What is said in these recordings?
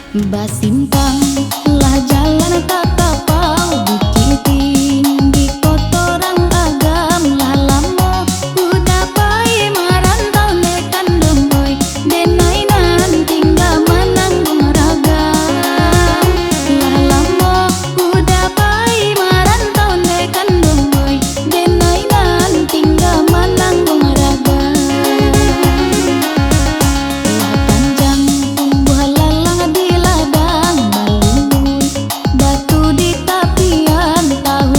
Basimpang lah jalan tak tapau Bukit tinggi kotorang agam lah lamo udah pai marantau nekan domboy denai nan tinggal menanggung ragam lah lamo udah pai marantau nekan domboy denai nan tinggal menanggung ragam lah panjang tumbuh lalang di ladang malungun batu di tapian tahu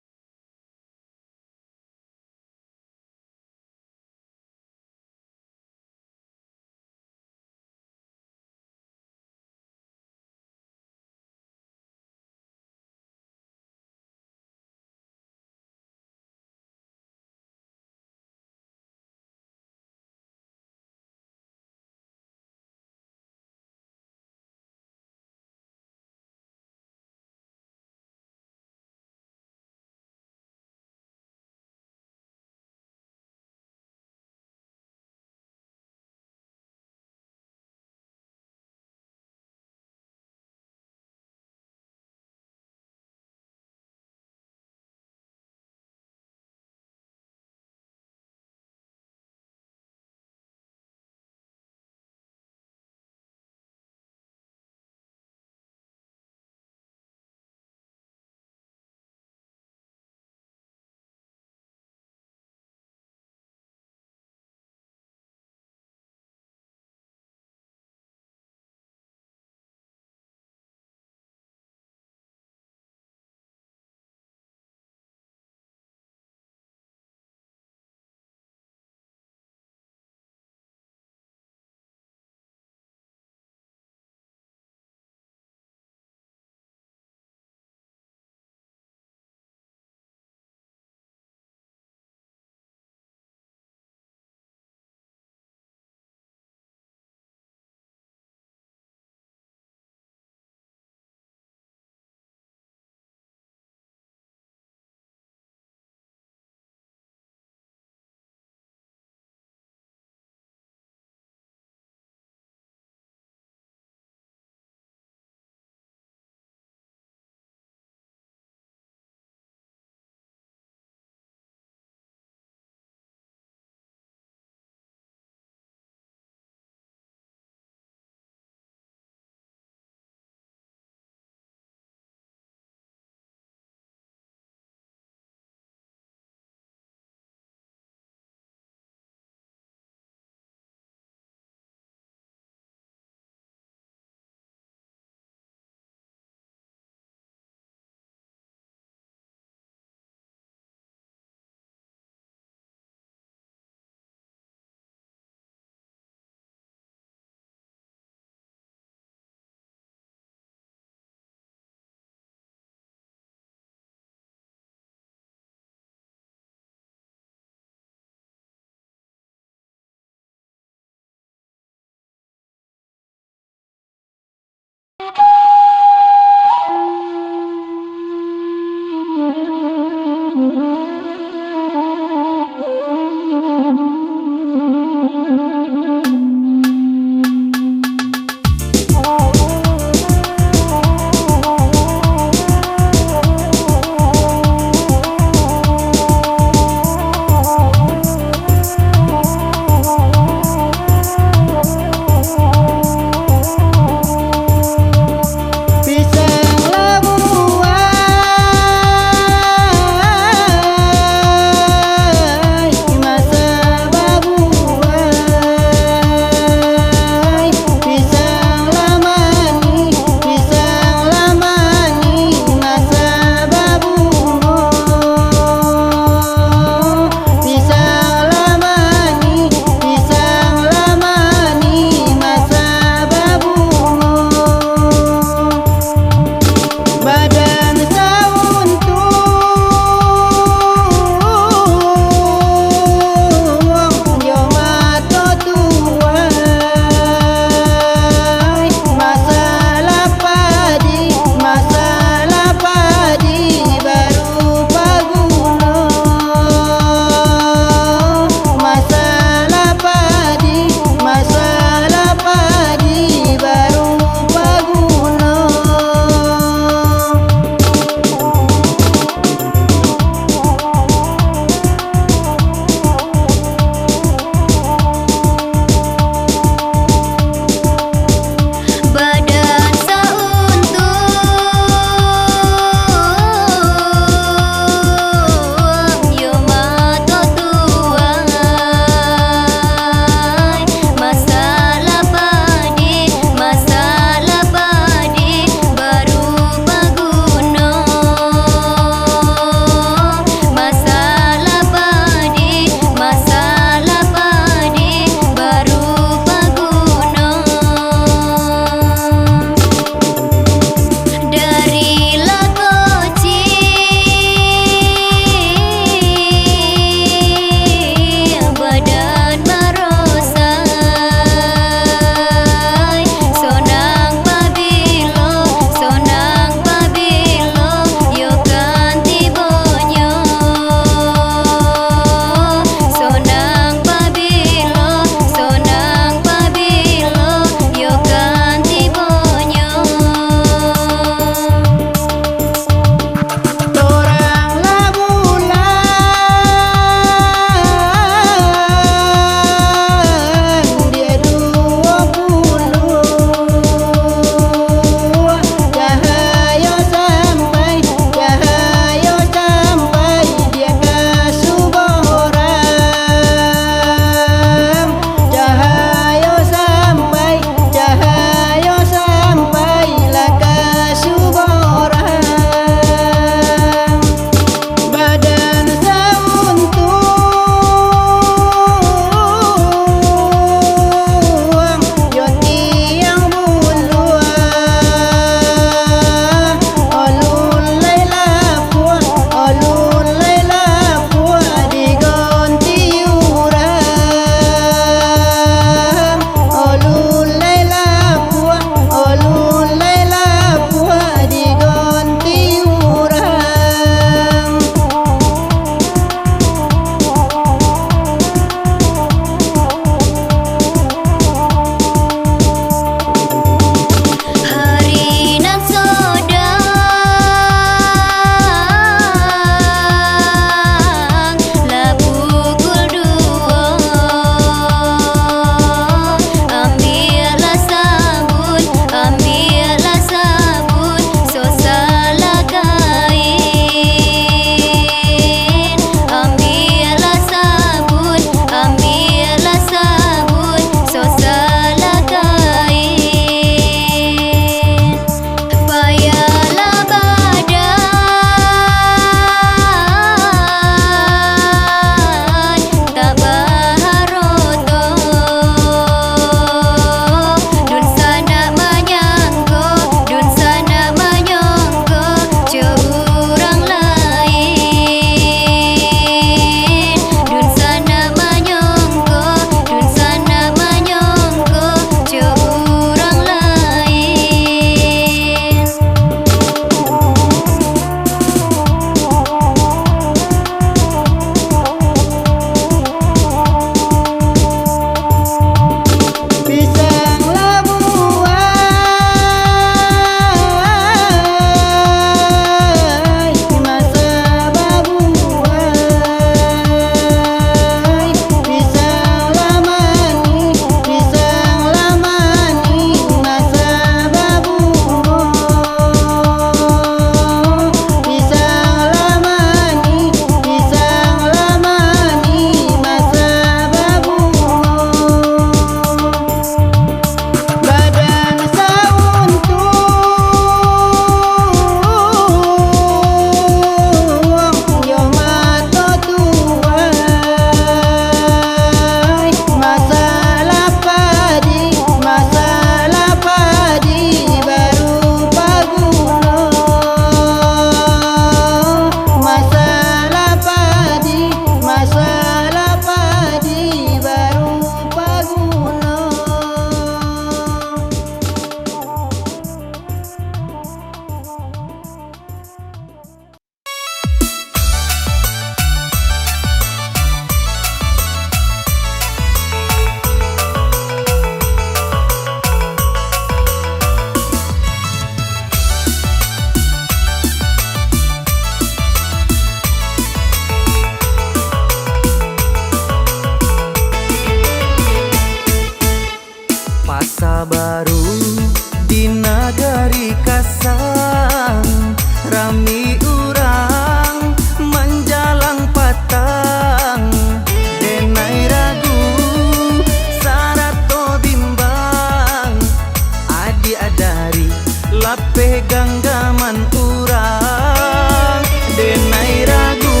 lapeh ganggaman urang denai ragu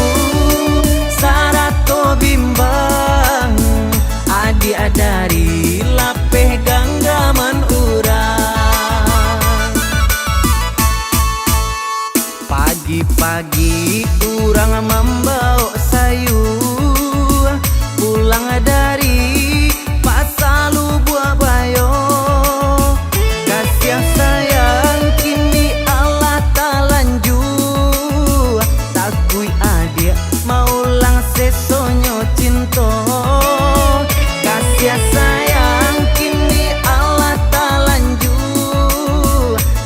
sarato bimbang adi adari lapeh ganggaman urang. Pagi-pagi urang membawa sayur pulang dari pasalu buah bayo. Kasih sayang kini Allah talanju takui adik maulang sesonyo cinta. Kasih sayang kini Allah talanju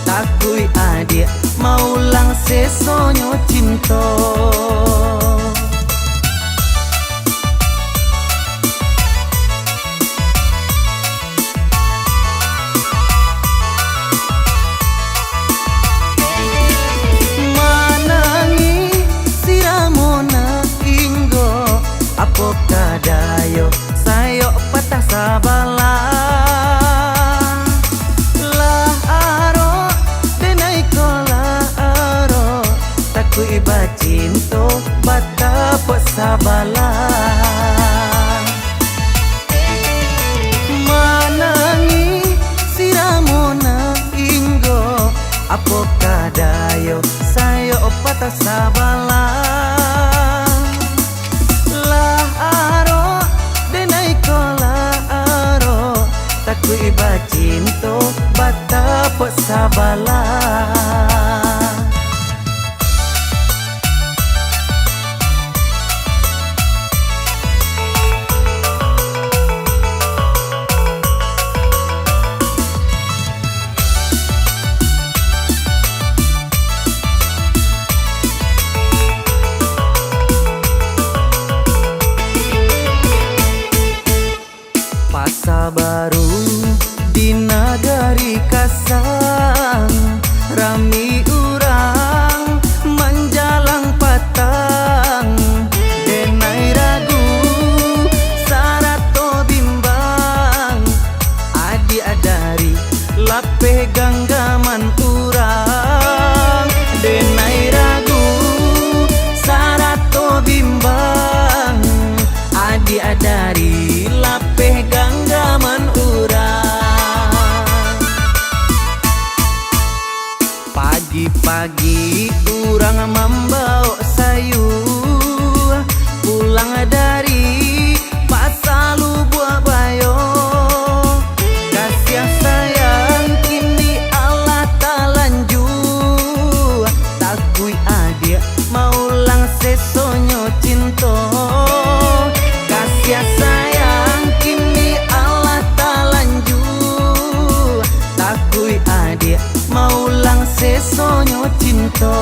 takui adik maulang sesonyo cinta. Kadayo sayo patah sabala lah aro denai kola aro taku iba cinto bata pot sabala manangi siramona inggo apo kadayo sayo patah sabala. Taku iba cinto bata pot sabala. Pasa baru di nagari Kasang rami urang menjalang patang denai ragu sarato bimbang adi adari lapeh ganggaman urang denai ragu sarato bimbang adi adari lapeh ganggaman urang. Pagi-pagi urang membawa sayur pulang dari pasalu buah bayo. Kasih sayang kini Allah talanju takui adik maulang sesonyo cinta. Kasih sayang kini Allah talanju takui adik maulang sesonyo cinta.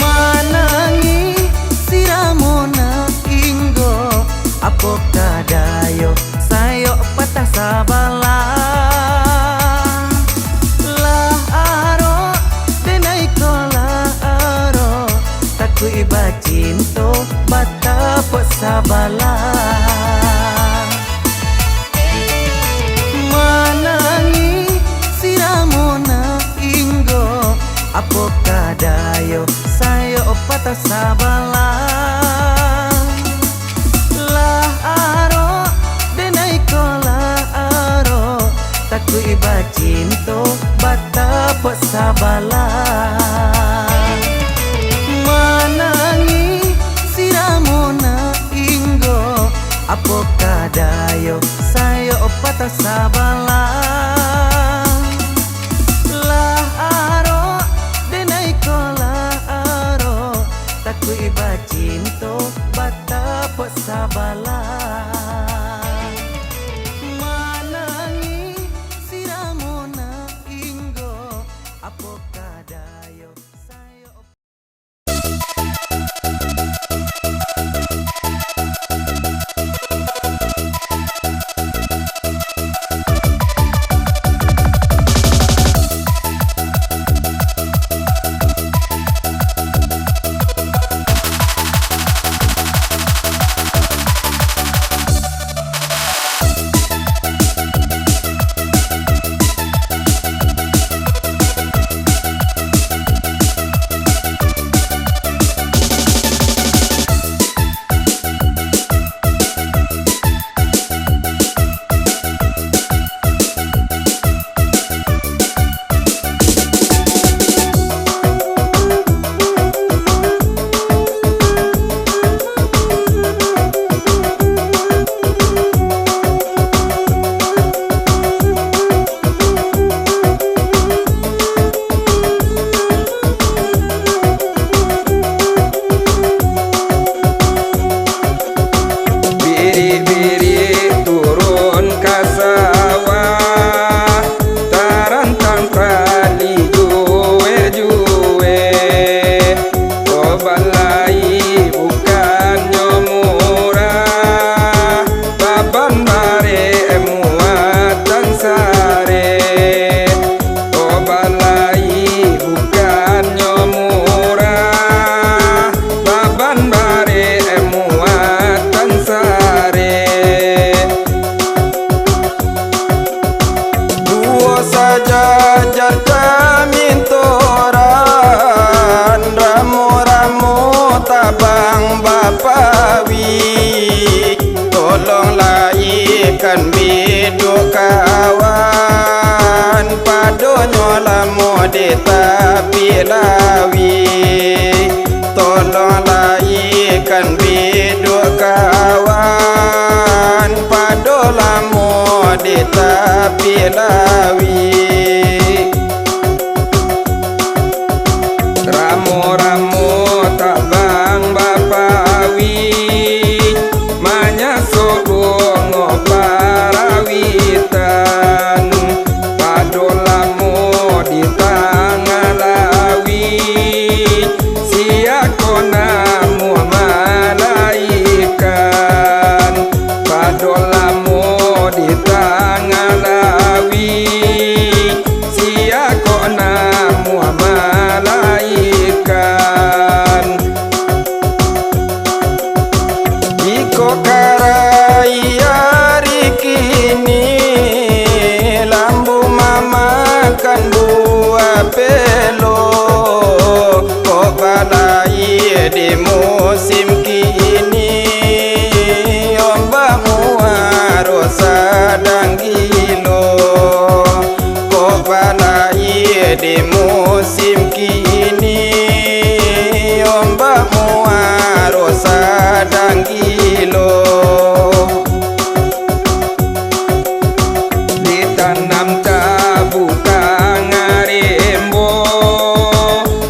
Manangi siramona inggo apo kadayo sayo patah sabala lah aro denai kola aro taku iba cinto bata pot sabala. Manangi siramona inggo apo kadayo sayo patah sabala lah aro denai kola aro taku iba cinto bata pot sabala. Manangi siramona inggo apo kadayo sayo patah sabala lah aro denai kola aro taku iba cinto bata pot sabala. Manangi siramona inggo apo kadayo sayo. balai bukannya murah, baban bare muatan sare. Oh balai bukannya murah, baban bare muatan sare. Dua saja jatah mintoran, ramu-ramu tabang bapawi. Tolonglah ikan biduk kawan, padonyo lamo di tapi lawi. Tolonglah ikan biduk kawan, pado lamo di tapi lawi. Ramu-ramu tabang bapawi, manya sobong parawitan. Padolamu di tangan lawi, siakonamu malaikan. Padolamu di tangan lawi, siakonamu malaikan. Iko karaya rikini, lambu mamakan buah pelo. Kok balai di musim kini, ombak muaro sadang gilo. Kok balai di musim kini, ombak muaro sadang gilo. Ditanam tabu kangarembo,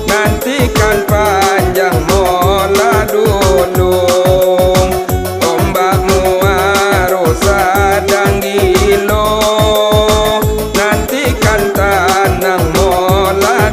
nantikan panjang mola dulung. Ombak muaro sadang gilo, nantikan tanang mola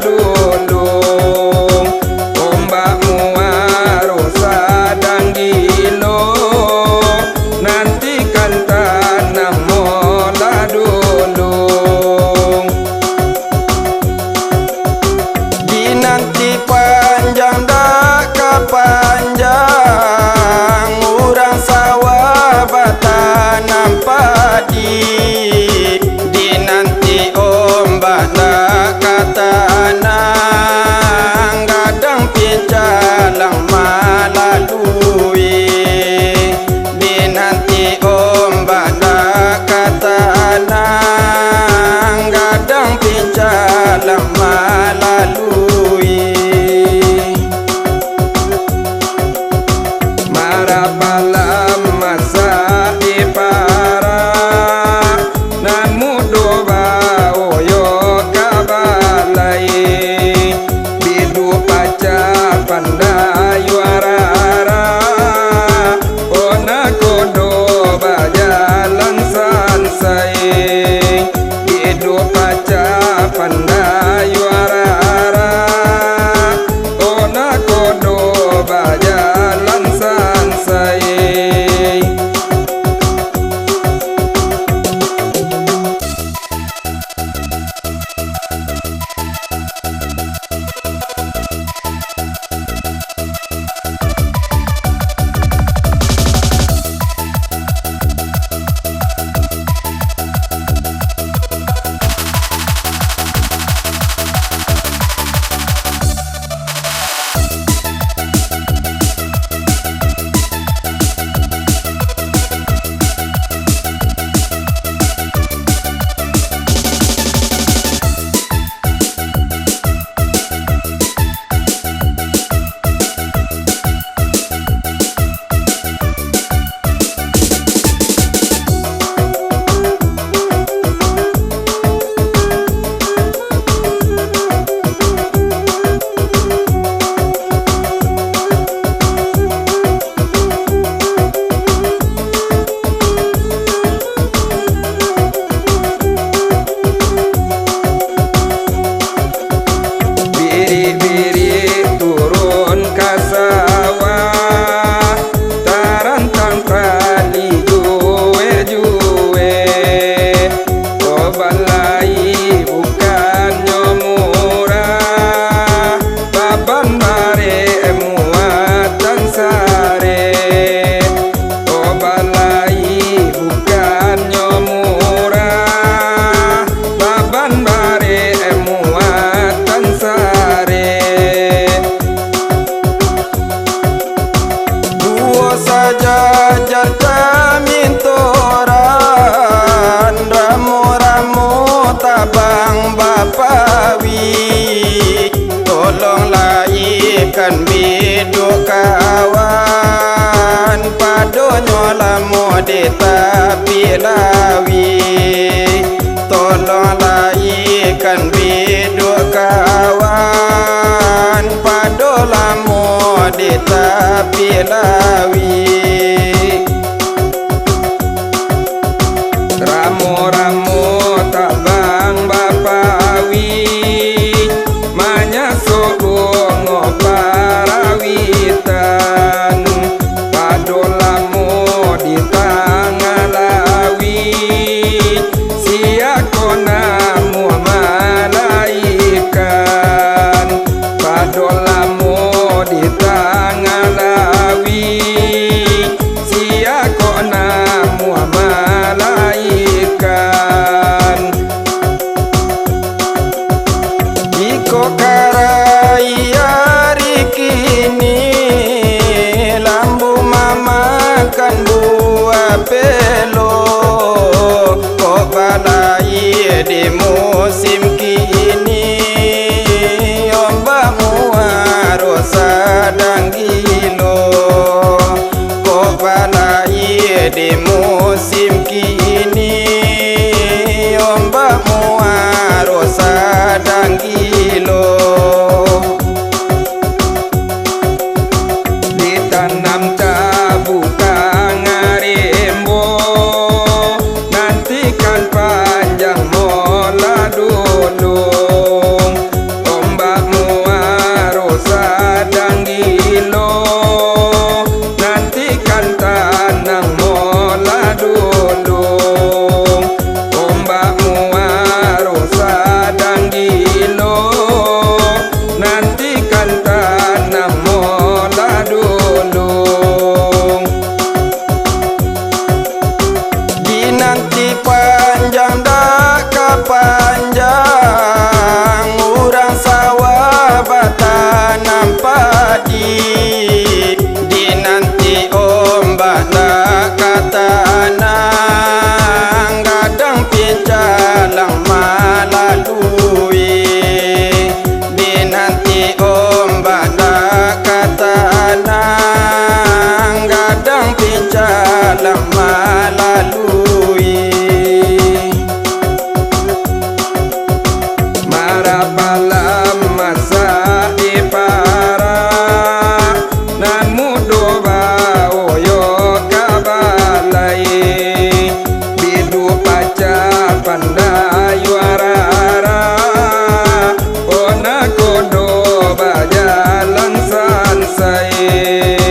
jajar kamintoran, ramu-ramu tabang bapawi, tolonglah ikan biduk kawan, padonyo lamu di tepi lawi. Tolonglah ikan biduk kawan, padolamu di tepi lawi. Ramu-ramu tabang bapawi, manyasuk bungo parawitan, padolamu di tengah lawi. Siakonamu malaikan, padolamu di tengah lawi. Siakonamu malaikan, iko karai hari kini, lambu mamakan buah pelo. Kok balai di musim kini, ombakmu harus sedang gilo. Kok balai di musim kini, ombakmu harus sedang gilo. Ditanam tabu kangarimbo, nantikan panjang mola dulung. Ombakmu harus sedang gilo, nantikan tanang mola dulung. Ombakmu harus sedang gilo, nantikan tanang mola dulung. Dinanti panjang dak kepanjang, urang sawah batanam padi. Dinanti ombak dak katanang, kadang pincalang malalui. Dinanti ombak dak katanang, kadang pincalang malalui. Marapalam masa ipara, nan mudo baoyo kabalai. Bidu paca pandai warara, ona kodo bajalan sansai.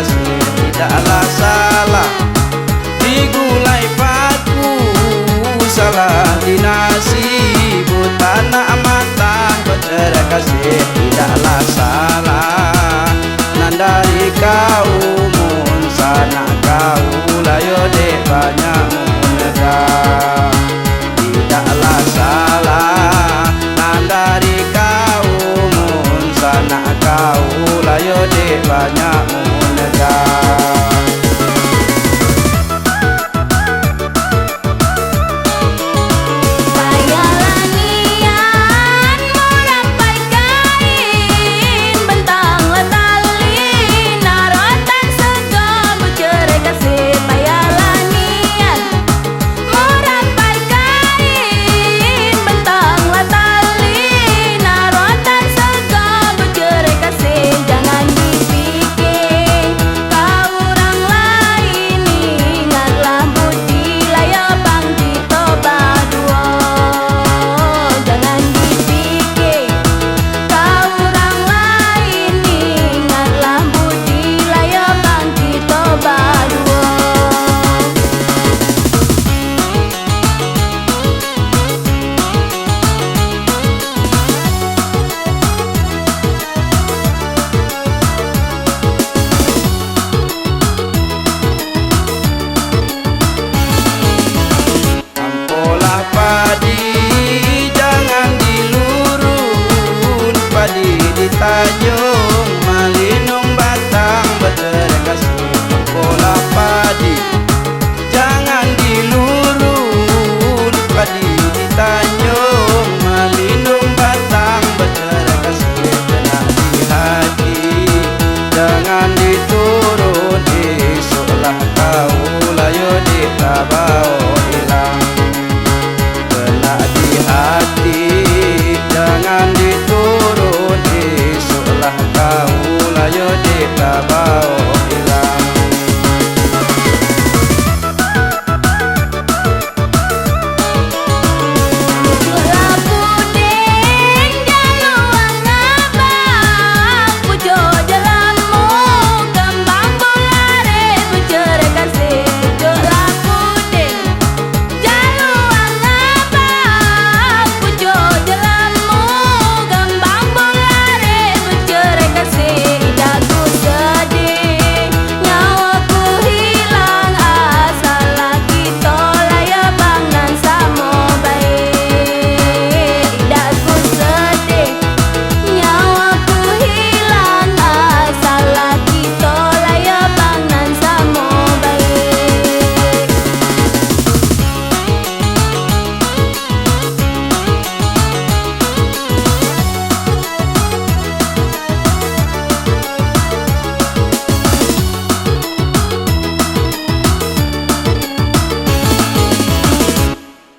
kasih tidaklah salah. Digulai paku salah dinasibu tanah mata bercerai kasih tidaklah salah. Nan dari kau mun sana kau layo dek banyak munega tidaklah salah. Nan dari kau mun sana kau layo dek banyak munega. Jangan dilurun padi ditanyo